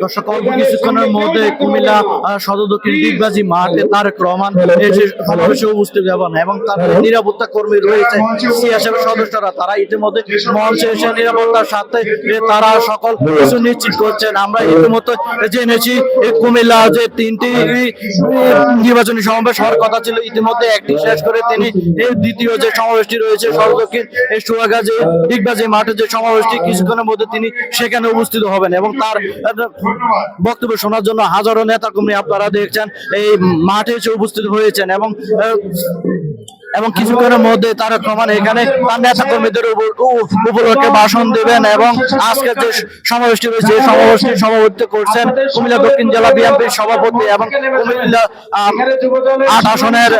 দর্শক অল্প কিছুক্ষণের মধ্যে কুমিল্লা সদর দক্ষিণ ডিগবাজি মাঠে তারেক রহমান এসে সমাবেশে উপস্থিত হবেন এবং তার নিরাপত্তা কর্মী রয়েছে সিএসএফ সদস্যরা তারা ইতিমধ্যে মঞ্চে এসে নিরাপত্তার সাথে তারা সকল কিছু নিশ্চিত করছেন। আমরা ইতিমধ্যে জেনেছি কুমিল্লা যে তিনটি নির্বাচনী সমাবেশ হওয়ার কথা ছিল, ইতিমধ্যে একটি শেষ করে তিনি দ্বিতীয় যে সমাবেশটি রয়েছে সদর দক্ষিণ সুয়াগাজী ডিগবাজি মাঠে যে সমাবেশটি কিছুক্ষণের মধ্যে তিনি সেখানে উপস্থিত হবেন এবং তার বক্তব্য শোনার জন্য হাজারো নেতা কর্মী আপনারা দেখছেন এই মাঠে এসে উপস্থিত হয়েছেন এবং কিছুক্ষণের মধ্যে তারেক রহমান এখানে তার নেতা কর্মীদের উপলক্ষে ভাষণ দেবেন এবং আজকে যে সমাবেশটি রয়েছে এই সমাবেশটি সভাপতিত্ব করছেন কুমিল্লা দক্ষিণ জেলা বিএনপির সভাপতি এবং কুমিল্লা ৮ আসনের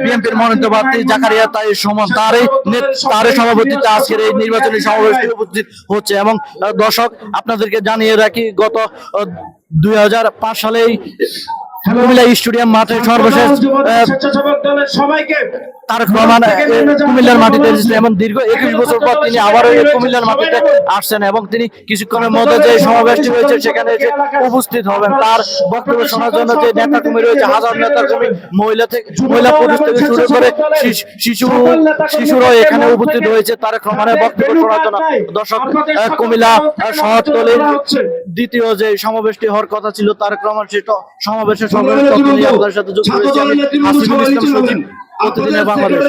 বিএনপির মনোনীত প্রার্থী জাকারিয়া তাহির সুমন তারই সভাপতিত্বে আজকের এই নির্বাচনী সমাবেশটি উপস্থিত হচ্ছে। এবং দর্শক আপনাদেরকে জানিয়ে রাখি গত ২০০৫ সালেই কুমিল্লা স্টেডিয়াম মাঠে সর্বশেষ তারেক রহমান কুমিল্লার মাটিতে এমন দীর্ঘ ২১ বছর পর তিনি আবারও কুমিল্লার মাটিতে আসছেন এবং তিনি কিছুক্ষণের মধ্যে যে সমাবেশটি রয়েছে সেখানে এসে উপস্থিত হবেন। তার বক্তব্য শোনার জন্য যে নেতা কর্মী রয়েছে হাজার নেতা কর্মী মহিলা পুরুষ থেকে শুরু করে শিশুরাও এখানে উপস্থিত হয়েছে তারেক রহমানের বক্তব্য শোনার জন্য। দর্শক কুমিল্লা শহরতলির দ্বিতীয় যে সমাবেশটি হওয়ার কথা ছিল তারেক রহমান সেটা সমাবেশের আপনাদের সাথে যুক্ত হয়েছে আমি হাসিবুল ইসলাম সজীব, প্রতিদিনের বাংলাদেশ।